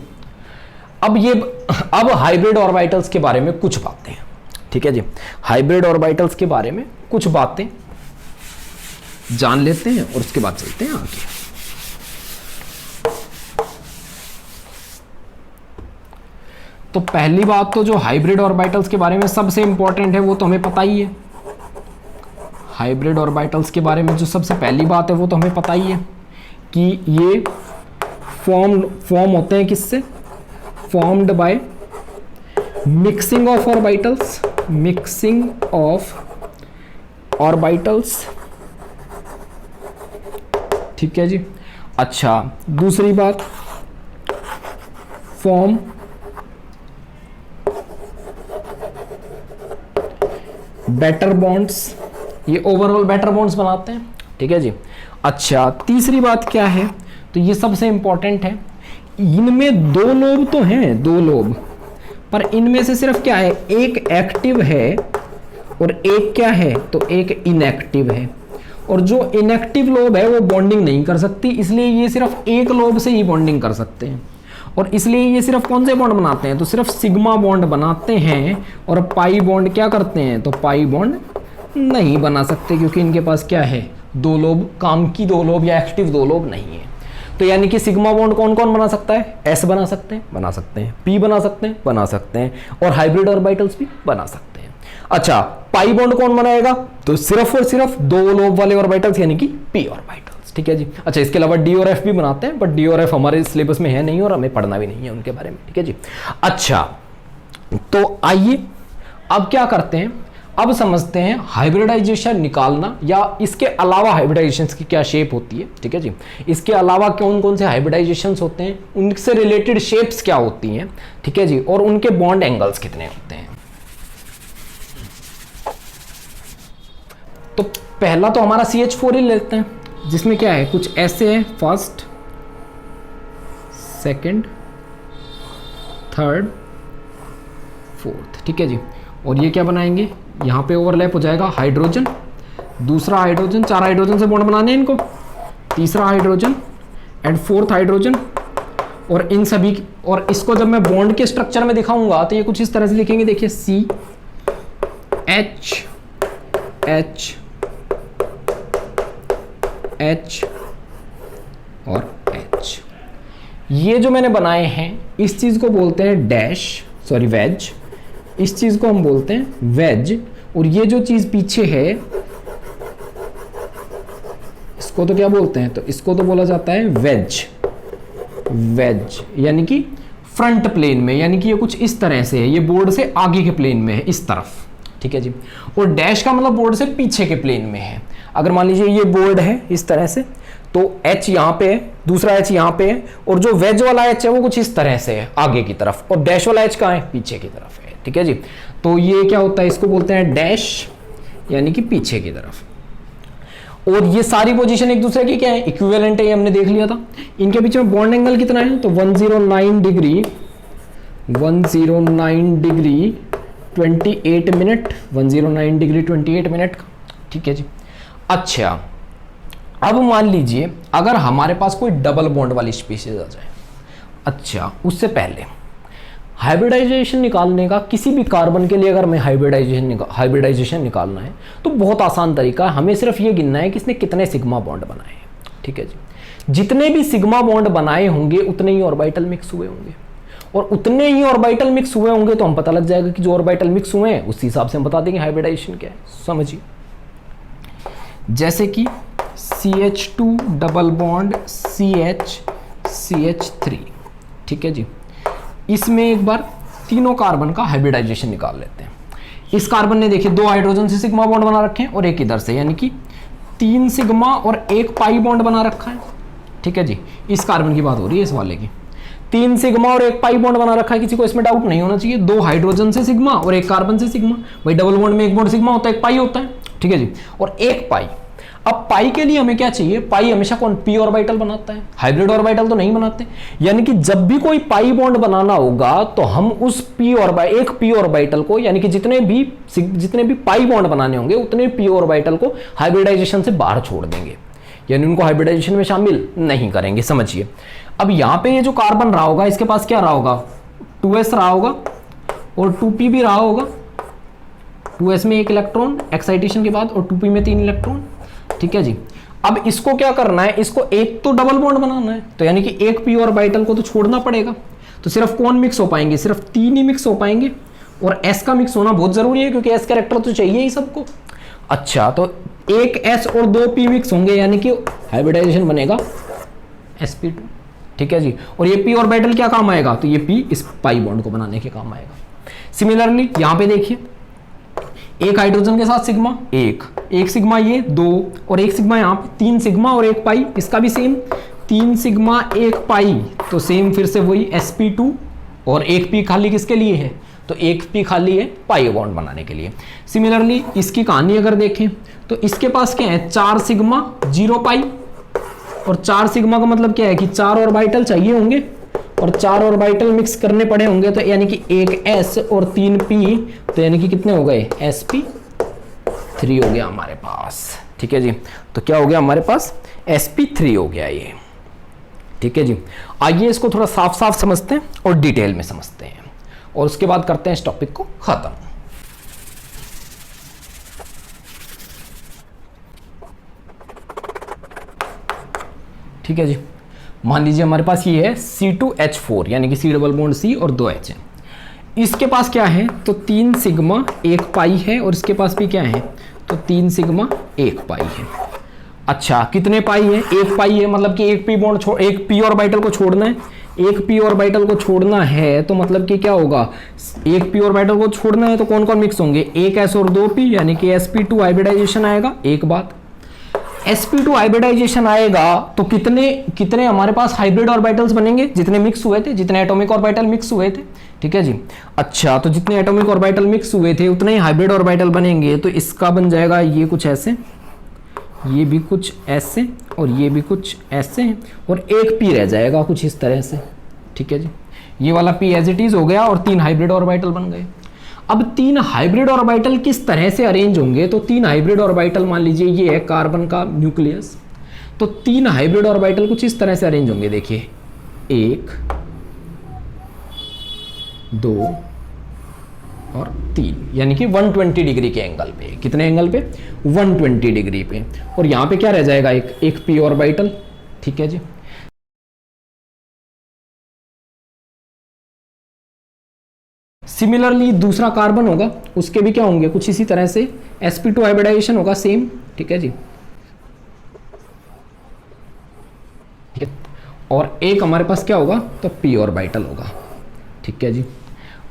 अब हाइब्रिड ऑर्बिटल्स के बारे में कुछ बातें हैं। ठीक है जी। हाइब्रिड ऑर्बिटल्स के बारे में कुछ बातें जान लेते हैं और उसके बाद चलते हैं आगे। तो पहली बात तो जो हाइब्रिड ऑर्बिटल्स के बारे में सबसे इंपॉर्टेंट है वो तो हमें पता ही है। हाइब्रिड ऑर्बिटल्स के बारे में जो सबसे पहली बात है वो तो हमें पता ही है कि ये फॉर्म होते हैं किससे, formed by mixing of orbitals, mixing of orbitals. ठीक है जी। अच्छा, दूसरी बात, फॉर्म बेटर बॉन्ड्स, ये ओवरऑल बेटर बॉन्ड्स बनाते हैं। ठीक है जी। अच्छा, तीसरी बात क्या है, तो ये सबसे इंपॉर्टेंट है, इनमें 2 लोब तो हैं, 2 लोब, पर इनमें से सिर्फ क्या है, एक एक्टिव है और एक क्या है, तो एक इनएक्टिव है। और जो इनएक्टिव लोब है वो बॉन्डिंग नहीं कर सकती, इसलिए ये सिर्फ एक लोब से ही बॉन्डिंग कर सकते हैं। और इसलिए ये सिर्फ कौन से बॉन्ड बनाते हैं, तो सिर्फ सिग्मा बॉन्ड बनाते हैं। और पाई बॉन्ड क्या करते हैं, तो पाई बॉन्ड नहीं बना सकते, क्योंकि इनके पास क्या है, 2 लोब, काम की 2 लोब या एक्टिव 2 लोब नहीं है। तो यानी कि सिग्मा बॉन्ड कौन कौन बना सकता है, एस बना सकते हैं, पी बना सकते हैं, और हाइब्रिड ऑर्बिटल्स भी बना सकते हैं। अच्छा, पाई बॉन्ड कौन बनाएगा, तो सिर्फ और सिर्फ 2 लोब वाले ऑर्बिटल्स, यानी कि पी ऑर्बिटल्स। ठीक है जी। अच्छा, इसके अलावा डी और एफ भी बनाते हैं, बट डी और एफ हमारे सिलेबस में है नहीं और हमें पढ़ना भी नहीं है उनके बारे में, ठीक है जी। अच्छा, तो आइए अब क्या करते हैं, अब समझते हैं हाइब्रिडाइजेशन निकालना या इसके अलावा हाइब्रिडाइजेशन की क्या शेप होती है, ठीक है जी। इसके अलावा कौन कौन से हाइब्रिडाइजेशन होते हैं, उनसे रिलेटेड शेप्स क्या होती हैं, ठीक है जी, और उनके बॉन्ड एंगल्स कितने होते हैं। तो पहला तो हमारा CH4 ही लेते हैं, जिसमें क्या है, कुछ ऐसे है, फर्स्ट, सेकंड, थर्ड, फोर्थ, ठीक है जी। और ये क्या बनाएंगे, यहाँ पे ओवरलैप हो जाएगा हाइड्रोजन, दूसरा हाइड्रोजन, 4 हाइड्रोजन से बॉन्ड बनाने हैं इनको, तीसरा हाइड्रोजन एंड फोर्थ हाइड्रोजन, और इन सभी, और इसको जब मैं बॉन्ड के स्ट्रक्चर में दिखाऊंगा तो ये कुछ इस तरह से लिखेंगे, देखिए C H H H और H। ये जो मैंने बनाए हैं इस चीज को बोलते हैं डैश, सॉरी वेज, इस चीज को हम बोलते हैं वेज, और ये जो चीज पीछे है इसको तो क्या बोलते हैं, तो इसको तो बोला जाता है वेज, वेज यानी कि फ्रंट प्लेन में, यानी कि ये कुछ इस तरह से है, ये बोर्ड से आगे के प्लेन में है इस तरफ, ठीक है जी। और डैश का मतलब बोर्ड से पीछे के प्लेन में है। अगर मान लीजिए ये बोर्ड है इस तरह से, तो H यहाँ पे है, दूसरा H यहाँ पे है, और जो वेज वाला H है वो कुछ इस तरह से है आगे की तरफ, और डैश वाला H कहाँ है, पीछे की तरफ है, ठीक है जी। तो ये क्या होता है, इसको बोलते हैं डैश, यानी कि पीछे की तरफ। और ये सारी पोजीशन एक दूसरे की क्या है, इक्विवेलेंट है, ये हमने देख लिया था। इनके बीच में बॉन्ड एंगल कितना है, तो 109 डिग्री 28 मिनट, 109 डिग्री 28 मिनट का, ठीक है जी। अच्छा, अब मान लीजिए अगर हमारे पास कोई डबल बॉन्ड वाली स्पीशीज आ जाए। अच्छा, उससे पहले हाइब्रिडाइजेशन निकालने का, किसी भी कार्बन के लिए अगर हमें हाइब्रिडाइजेशन निकालना है तो बहुत आसान तरीका है, हमें सिर्फ ये गिनना है कि इसने कितने सिग्मा बॉन्ड बनाए हैं, ठीक है जी। जितने भी सिग्मा बॉन्ड बनाए होंगे उतने ही ऑर्बिटल मिक्स हुए होंगे, और उतने ही ऑर्बिटल मिक्स हुए होंगे तो हम पता लग जाएगा कि जो ऑर्बिटल मिक्स हुए हैं उसी हिसाब से हम बता देंगे हाइब्रिडाइजेशन क्या है। समझिए, जैसे कि CH2 डबल बॉन्ड CH3, ठीक है जी। इसमें एक बार तीनों कार्बन का हाइब्रिडाइजेशन निकाल लेते हैं। इस कार्बन ने देखिए 2 हाइड्रोजन से सिग्मा बॉन्ड बना रखे हैं और एक इधर से, यानी कि 3 सिग्मा और 1 पाई बॉन्ड बना रखा है, ठीक है जी। इस कार्बन की बात हो रही है, इस वाले की 3 सिग्मा और 1 पाई बॉन्ड बना रखा है, किसी को इसमें डाउट नहीं होना चाहिए। 2 हाइड्रोजन से सिग्मा और 1 कार्बन से सिग्मा, भाई डबल बॉन्ड में 1 बॉन्ड सिग्मा होता है, 1 पाई होता है, ठीक है जी। और 1 पाई, अब पाई के लिए हमें क्या चाहिए, पाई हमेशा कौन, पी ऑर्बिटल बनाता है, हाइब्रिड ऑर्बिटल तो नहीं बनाते। यानी कि जब भी कोई पाई बॉन्ड बनाना होगा तो हम उस एक पी ऑर्बिटल को, यानी कि जितने भी पाई बॉन्ड बनाने होंगे उतने पी ऑर्बिटल को हाइब्रिडाइजेशन से बाहर छोड़ देंगे, यानी उनको हाइब्रिडाइजेशन में शामिल नहीं करेंगे। समझिए, अब यहां पे ये जो कार्बन रहा होगा इसके पास क्या रहा होगा, 2s रहा होगा और 2p भी रहा होगा। 2s में 1 इलेक्ट्रॉन एक्साइटेशन के बाद, और 2p में 3 इलेक्ट्रॉन, ठीक है जी। अब इसको क्या करना है, इसको एक तो डबल बॉन्ड बनाना है, तो यानी कि एक पी ऑर्बिटल को तो छोड़ना पड़ेगा। तो सिर्फ कौन मिक्स हो पाएंगे, सिर्फ 3 ही मिक्स हो पाएंगे, और s का मिक्स होना बहुत जरूरी है क्योंकि s कैरेक्टर तो चाहिए ही सबको। अच्छा, तो एक s और 2 p मिक्स होंगे, यानी कि हाइब्रिडाइजेशन बनेगा sp2, ठीक है जी। और ये p ऑर्बिटल क्या काम आएगा, तो ये p इस पाई बॉन्ड को बनाने के काम आएगा। सिमिलरली यहां पे देखिए, 1 हाइड्रोजन के साथ सिग्मा 1 सिग्मा ये 2, और 1 सिग्मा यहाँ पे 3 सिग्मा और 1 पाई, इसका भी सेम 3 सिग्मा 1 पाई, तो सेम फिर से वही sp2, और 1 p खाली किसके लिए है, तो 1 p खाली है पाई बॉन्ड बनाने के लिए। सिमिलरली इसकी कहानी अगर देखें तो इसके पास क्या है, 4 सिग्मा 0 पाई, और 4 सिग्मा का मतलब क्या है कि 4 ऑर्बिटल चाहिए होंगे, और 4 ऑर्बिटल मिक्स करने पड़े होंगे, तो यानी कि 1 s और 3 p, तो यानी कि कितने हो गए, sp3 हो गया हमारे पास, ठीक है जी। तो क्या हो गया हमारे पास, sp3 हो गया ये, ठीक है जी। आइए इसको थोड़ा साफ साफ समझते हैं और डिटेल में समझते हैं, और उसके बाद करते हैं इस टॉपिक को खत्म। ठीक है जी, मान लीजिए हमारे पास ये है C2H4, यानी कि C डबल बॉन्ड C और 2 H है। इसके पास क्या है, तो 3 सिग्मा 1 पाई है, और इसके पास भी क्या है, तो 3 सिग्मा 1 पाई है। अच्छा कितने पाई है, एक पाई है, मतलब कि एक पी बॉन्ड छोड़, एक पी ऑर्बिटल को छोड़ना है, एक पी ऑर्बिटल को छोड़ना है तो मतलब कि क्या होगा, एक पी ऑर्बिटल को छोड़ना है तो कौन कौन मिक्स होंगे, एक एस और दो पी, यानी कि sp2 हाइब्रिडाइजेशन आएगा। एक बात, sp2 हाइब्रिडाइजेशन आएगा तो कितने कितने हमारे पास हाइब्रिड ऑर्बिटल्स बनेंगे, जितने मिक्स हुए थे, जितने एटॉमिक ऑर्बिटल मिक्स हुए थे, ठीक है जी। अच्छा तो जितने एटॉमिक ऑर्बिटल मिक्स हुए थे उतने ही हाइब्रिड ऑर्बिटल बनेंगे, तो इसका बन जाएगा ये कुछ ऐसे, ये भी कुछ ऐसे और ये भी कुछ ऐसे, और एक पी रह जाएगा कुछ इस तरह से, ठीक है जी। ये वाला पी एज इट इज हो गया और 3 हाइब्रिड ऑर्बिटल बन गए। अब 3 हाइब्रिड ऑर्बिटल किस तरह से अरेंज होंगे, तो 3 हाइब्रिड ऑर्बिटल मान लीजिए ये है कार्बन का न्यूक्लियस, तो 3 हाइब्रिड ऑर्बिटल कुछ इस तरह से अरेंज होंगे, देखिए 1 2 और 3, यानी कि 120 डिग्री के एंगल पे, कितने एंगल पे, 120 डिग्री पे, और यहां पे क्या रह जाएगा, एक पी ऑर्बिटल, ठीक है जी। सिमिलरली दूसरा कार्बन होगा, उसके भी क्या होंगे, कुछ इसी तरह से sp2 हाइब्रिडाइजेशन होगा सेम, ठीक है जी, ठीक है। और एक हमारे पास क्या होगा, तो p ऑर्बिटल होगा, ठीक है जी।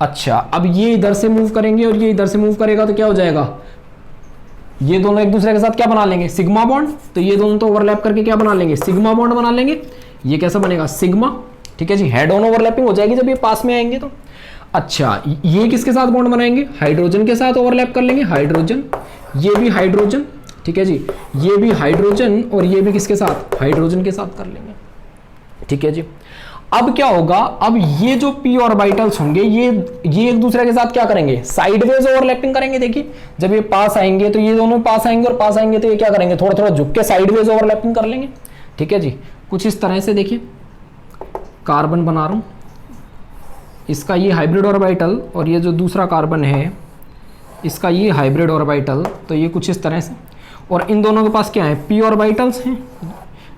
अच्छा अब ये इधर से मूव करेंगे और ये इधर से मूव करेगा तो क्या हो जाएगा, ये दोनों एक दूसरे के साथ क्या बना लेंगे, सिग्मा बॉन्ड, तो ये दोनों तो ओवरलैप करके क्या बना लेंगे, सिग्मा बॉन्ड बना लेंगे। ये कैसा बनेगा, सिग्मा, ठीक है जी, हेड ऑन ओवरलैपिंग हो जाएगी जब ये पास में आएंगे तो। अच्छा ये किसके साथ बॉन्ड बनाएंगे, हाइड्रोजन के साथ ओवरलैप कर लेंगे, हाइड्रोजन, ये भी हाइड्रोजन, ठीक है जी, ये भी हाइड्रोजन और ये भी किसके साथ, हाइड्रोजन के साथ कर लेंगे, ठीक है जी। अब क्या होगा, अब ये जो p ऑर्बिटल्स होंगे ये एक दूसरे के साथ क्या करेंगे, साइडवेज ओवरलैपिंग करेंगे। देखिए जब ये पास आएंगे तो ये दोनों पास आएंगे और पास आएंगे तो ये क्या करेंगे, थोड़ा थोड़ा झुक के साइडवेज ओवरलैपिंग कर लेंगे, ठीक है जी। कुछ इस तरह से देखिए कार्बन बना रहा हूं, इसका ये हाइब्रिड ऑर्बिटल और ये जो दूसरा कार्बन है इसका ये हाइब्रिड ऑर्बिटल, तो ये कुछ इस तरह से, और इन दोनों के पास क्या है, p ऑर्बिटल्स हैं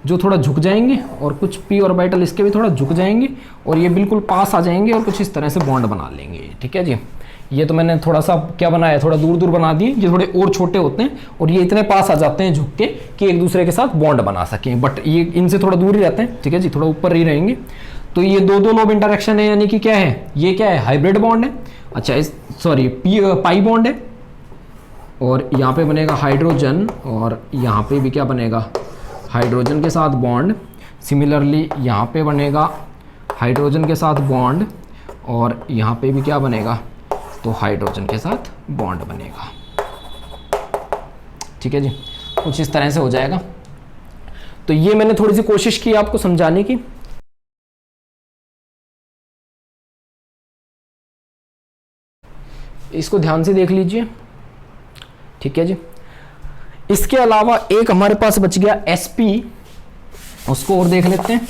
जो थोड़ा झुक जाएंगे और कुछ p ऑर्बिटल इसके भी थोड़ा झुक जाएंगे और ये बिल्कुल पास आ जाएंगे और कुछ इस तरह से बॉन्ड बना लेंगे, ठीक है जी। ये तो मैंने थोड़ा सा क्या बनाया, थोड़ा दूर दूर बना दिए, ये थोड़े और छोटे होते हैं और ये इतने पास आ जाते हैं झुक के कि एक दूसरे के साथ बॉन्ड बना सकें, बट ये इनसे थोड़ा दूर ही रहते हैं, ठीक है जी, थोड़ा ऊपर ही रहेंगे। तो ये दो लोब इंटरेक्शन है, यानी कि क्या है, ये क्या है, हाइब्रिड बॉन्ड है। अच्छा सॉरी पाई बॉन्ड है, और यहाँ पे बनेगा हाइड्रोजन और यहाँ पे भी क्या बनेगा, हाइड्रोजन के साथ बॉन्ड। सिमिलरली यहाँ पे बनेगा हाइड्रोजन के साथ बॉन्ड और यहाँ पे भी क्या बनेगा, तो हाइड्रोजन के साथ बॉन्ड बनेगा, ठीक है जी। कुछ इस तरह से हो जाएगा। तो ये मैंने थोड़ी सी कोशिश की आपको समझाने की। इसको ध्यान से देख लीजिए, ठीक है जी। इसके अलावा एक हमारे पास बच गया sp, उसको और देख लेते हैं।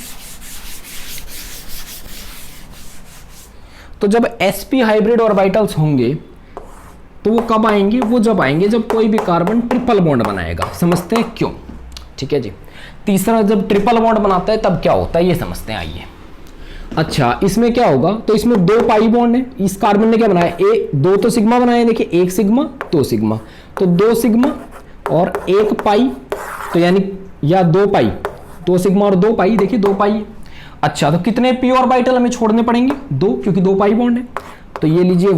तो जब sp हाइब्रिड ऑर्बिटल्स होंगे तो वो कब आएंगे, वो जब आएंगे जब कोई भी कार्बन ट्रिपल बॉन्ड बनाएगा। समझते हैं क्यों, ठीक है जी। तीसरा जब ट्रिपल बॉन्ड बनाता है तब क्या होता है ये समझते हैं, आइए। अच्छा इसमें क्या होगा, तो इसमें 2 पाई बॉन्ड है, इस कार्बन ने क्या बनाया, 2 तो सिग्मा बनाए, देखिए 1 सिग्मा 2 सिग्मा, तो 2 सिग्मा और 1 पाई, तो यानी या 2 पाई, 2 सिग्मा और 2 पाई, देखिए 2 पाई। अच्छा तो कितने पी ऑर्बिटल हमें छोड़ने पड़ेंगे, 2, क्योंकि 2 पाई बॉन्ड है। तो ये लीजिए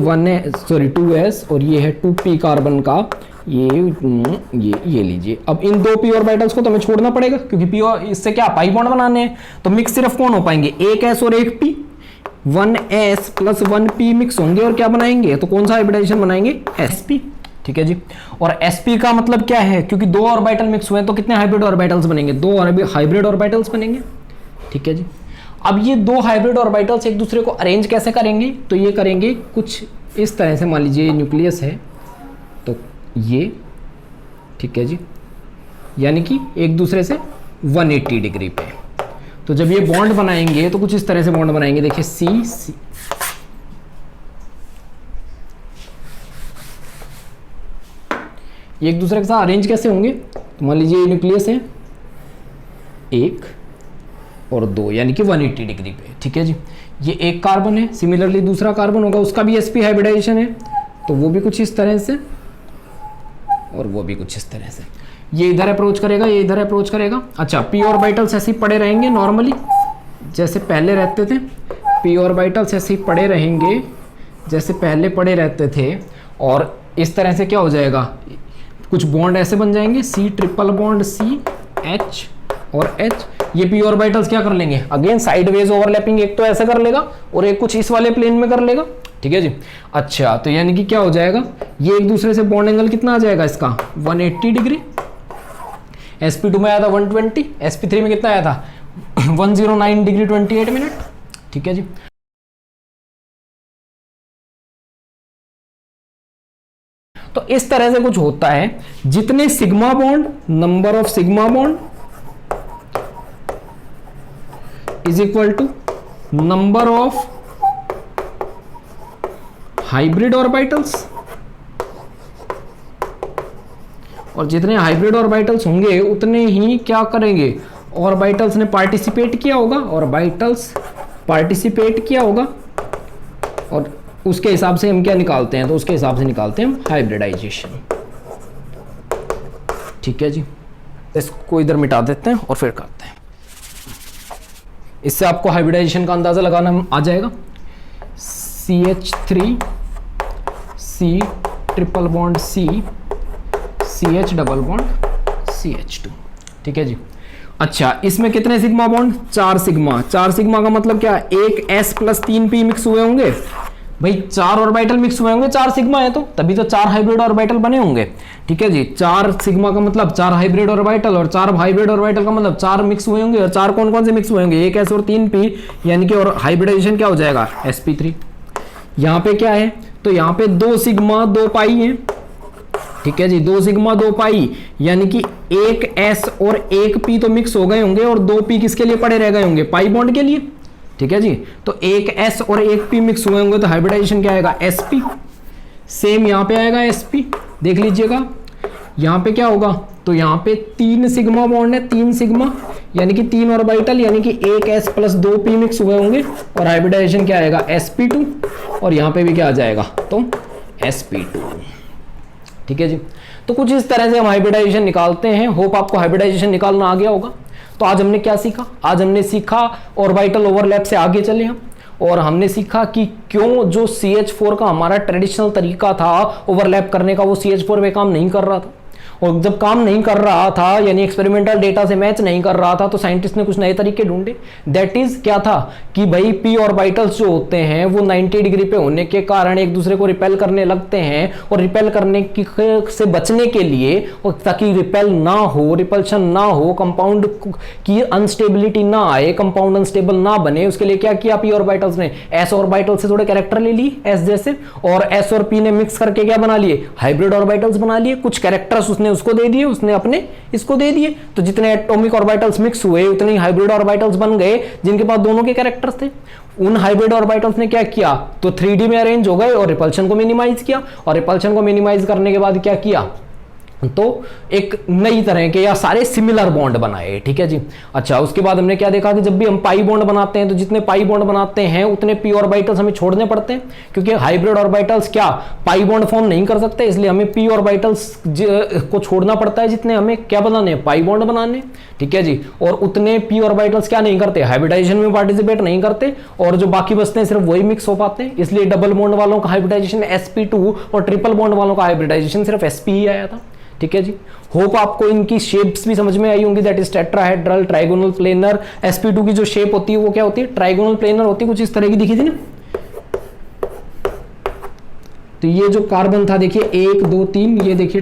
2s और ये है 2p कार्बन का, ये लीजिए। अब इन 2 p ऑर्बिटल्स को तो हमें छोड़ना पड़ेगा क्योंकि p इससे क्या पाई बॉन्ड बनाने हैं, तो मिक्स सिर्फ कौन हो पाएंगे, 1s और 1p, 1s plus 1p mix होंगे और क्या बनाएंगे, तो कौन सा हाइब्रिडाइजेशन बनाएंगे, sp, ठीक है जी। और sp का मतलब क्या है, क्योंकि 2 ऑर्बिटल मिक्स हुए हैं तो कितने हाइब्रिड ऑर्बिटल्स बनेंगे, 2 हाइब्रिड ऑर्बिटल्स बनेंगे, ठीक है जी। अब ये 2 हाइब्रिड ऑर्बिटल्स एक दूसरे को अरेंज कैसे करेंगे, तो ये करेंगे कुछ इस तरह से, मान लीजिए न्यूक्लियस है तो ये, ठीक है जी, यानी कि एक दूसरे से 180 डिग्री पे। तो जब ये बॉन्ड बनाएंगे तो कुछ इस तरह से बॉन्ड बनाएंगे, देखिए C ये एक दूसरे के साथ अरेंज कैसे होंगे, तो मान लीजिए न्यूक्लियस है 1 और 2, यानी कि 180 डिग्री पे, ठीक है जी। ये एक कार्बन है, सिमिलरली दूसरा कार्बन होगा, उसका भी sp हाइब्रिडाइजेशन है, तो वो भी कुछ इस तरह से और वो भी कुछ इस तरह से। ये इधर अप्रोच करेगा, ये इधर अप्रोच करेगा। अच्छा, पी ऑर्बिटल्स ऐसे ही पड़े रहेंगे नॉर्मली जैसे पहले रहते थे। पी ऑर्बिटल्स ऐसे ही पड़े रहेंगे जैसे पहले पड़े रहते थे, और इस तरह से क्या हो जाएगा, कुछ बॉन्ड ऐसे बन जाएंगे, c triple bond c, h और एच। ये पी ऑर्बिटल्स क्या कर लेंगे, अगेन साइडवेज ओवरलैपिंग, एक तो ऐसे कर लेगा और एक कुछ इस वाले प्लेन में कर लेगा। ठीक है जी। अच्छा, तो यानी कि क्या हो जाएगा, ये एक दूसरे से बॉन्ड एंगल कितना आ जाएगा इसका 180 डिग्री। sp2 में आया था 120, sp3 में कितना आया था 109 डिग्री 28 मिनट। ठीक है जी। तो इस तरह से कुछ होता है, जितने sigma bond, number of sigma bond is equal to number of hybrid orbitals, और जितने हाइब्रिड ऑर्बिटल्स होंगे उतने ही क्या करेंगे, ऑर्बिटल्स ने पार्टिसिपेट किया होगा, ऑर्बिटल्स पार्टिसिपेट किया होगा, और उसके हिसाब से हम क्या निकालते हैं, तो उसके हिसाब से निकालते हैं हम हाइब्रिडाइजेशन। ठीक है जी। इसको इधर मिटा देते हैं और फिर करते हैं। इससे आपको हाइब्रिडाइजेशन का अंदाजा लगाना आ जाएगा। CH3 C triple bond C, CH double bond CH2। ठीक है जी। अच्छा, इसमें कितने सिग्मा बॉन्ड, 4 सिग्मा। 4 सिग्मा का मतलब क्या, एक S प्लस 3 P मिक्स हुए होंगे। भाई 4 ऑर्बिटल मिक्स हुए होंगे, 4 सिग्मा है तो तभी तो 4 हाइब्रिड ऑर्बिटल बने होंगे। ठीक है जी। 4 सिग्मा का मतलब 4 हाइब्रिड ऑर्बिटल, और 4 हाइब्रिड ऑर्बिटल का मतलब 4 मिक्स हुए होंगे। और 4 कौन कौन से मिक्स हुए होंगे, एक S और 3 P, यानी कि और हाइब्रिडाइजेशन क्या हो जाएगा sp3। यहाँ पे क्या है, तो यहाँ पे 2 सिग्मा 2 पाई है। ठीक है जी, 2 सिग्मा 2 पाई, यानी कि एक S और एक P तो मिक्स हो गए होंगे, और 2 P किसके लिए पड़े रह गए होंगे, पाई बॉन्ड के लिए। ठीक है जी। तो एक S और एक P मिक्स हुए होंगे तो हाइब्रिडाइजेशन क्या आएगा, sp। सेम यहाँ पे आएगा sp, देख लीजिएगा। यहाँ पे क्या होगा, तो यहाँ पे 3 सिग्मा बॉन्ड है, 3 सिग्मा यानी कि 3 ऑर्बिटल, यानी कि एक S प्लस 2 P मिक्स हुए होंगे, और हाइब्रिडाइजेशन क्या आएगा sp2, और यहाँ पे भी क्या आ जाएगा, तो sp2। ठीक है जी। तो कुछ इस तरह से हम हाइब्रिडाइजेशन निकालते हैं। होप आपको हाइब्रिडाइजेशन निकालना आ गया होगा। तो आज हमने क्या सीखा, आज हमने सीखा ऑर्बिटल ओवरलैप से आगे चले हम, और हमने सीखा कि क्यों जो CH4 का हमारा ट्रेडिशनल तरीका था ओवरलैप करने का, वो CH4 पे काम नहीं कर रहा था। और जब काम नहीं कर रहा था, यानी एक्सपेरिमेंटल डेटा से मैच नहीं कर रहा था, तो साइंटिस्ट ने कुछ नए तरीके ढूंढे। दैट इज क्या था कि भाई पी ऑर्बिटल्स जो होते हैं वो 90 डिग्री पे होने के कारण एक दूसरे को रिपेल करने लगते हैं, और रिपेल करने की से बचने के लिए, और ताकि रिपेल ना हो, रिपल्शन ना हो, कंपाउंड की अनस्टेबिलिटी ना आए, कंपाउंड अनस्टेबल ना बने, उसके लिए क्या किया पी ऑर्बिटल्स ने, एस ऑर्बिटल से थोड़े कैरेक्टर ले लिए एस जैसे, और एस और पी ने मिक्स करके क्या बना लिए, हाइब्रिड ऑर्बिटल्स बना लिए। कुछ कैरेक्टर्स उसने उसको दे दिए, उसने अपने इसको दे दिए, तो जितने एटॉमिक ऑर्बिटल्स मिक्स हुए उतने हाइब्रिड ऑर्बिटल्स बन गए जिनके पास दोनों के कैरेक्टर्स थे। उन हाइब्रिड ऑर्बिटल्स ने क्या किया, तो 3D में अरेंज हो गए और रिपल्शन को मिनिमाइज किया, और रिपल्शन को मिनिमाइज करने के बाद क्या किया, तो एक नई तरह के या सारे सिमिलर बॉन्ड बनाए। ठीक है जी। अच्छा, उसके बाद हमने क्या देखा कि जब भी हम पाई बॉन्ड बनाते हैं तो जितने पाई बॉन्ड बनाते हैं उतने पी ऑर्बिटल्स हमें छोड़ने पड़ते हैं, क्योंकि हाइब्रिड ऑर्बिटल्स क्या पाई बॉन्ड फॉर्म नहीं कर सकते, इसलिए हमें पी ऑर्बिटल्स को छोड़ना पड़ता है जितने हमें क्या बनाने, पाई बॉन्ड बनाने। ठीक है जी। और उतने पी ऑर्बिटल्स क्या नहीं करते, हाइब्रिडाइजेशन में पार्टिसिपेट नहीं करते, और जो बाकी बचते हैं सिर्फ वही मिक्स हो पाते हैं। इसलिए डबल बॉन्ड वालों का हाइब्रिडाइजेशन sp2 और ट्रिपल बॉन्ड वालों का हाइब्रिडाइजेशन सिर्फ sp ही आया था। ठीक है जी। होप आपको इनकी शेप्स भी समझ में आई होंगी, that is tetrahedral, trigonal, planar. sp2 की जो शेप होती है वो क्या होती है, ट्राइगोनल प्लेनर होती है, कुछ इस तरह की दिखी थी ना। तो ये जो कार्बन था देखिए 1 2 3, ये देखिए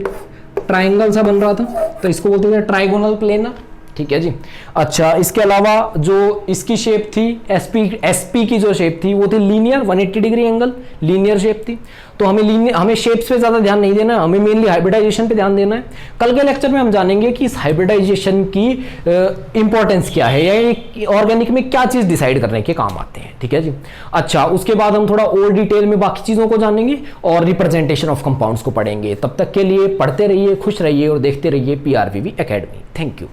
ट्राइंगल सा बन रहा था, तो इसको बोलते थे ट्राइगोनल प्लेनर। ठीक है जी। अच्छा, इसके अलावा जो इसकी शेप थी sp की जो शेप थी वो थी linear, 180 degree angle linear shape थी। तो हमें शेप्स पे ज्यादा ध्यान नहीं देना, हमें मेनली हाइब्रिडाइजेशन पे ध्यान देना है। कल के लेक्चर में हम जानेंगे कि इस हाइब्रिडाइजेशन की इंपॉर्टेंस क्या है, या ऑर्गेनिक में क्या चीज डिसाइड करने के काम आते हैं। ठीक है जी। अच्छा, उसके बाद हम थोड़ा और डिटेल में बाकी चीजों को जानेंगे और रिप्रेजेंटेशन ऑफ कंपाउंड्स को पढ़ेंगे। तब तक के लिए पढ़ते रहिए, खुश रहिए और देखते रहिए PRVV एकेडमी। Thank you.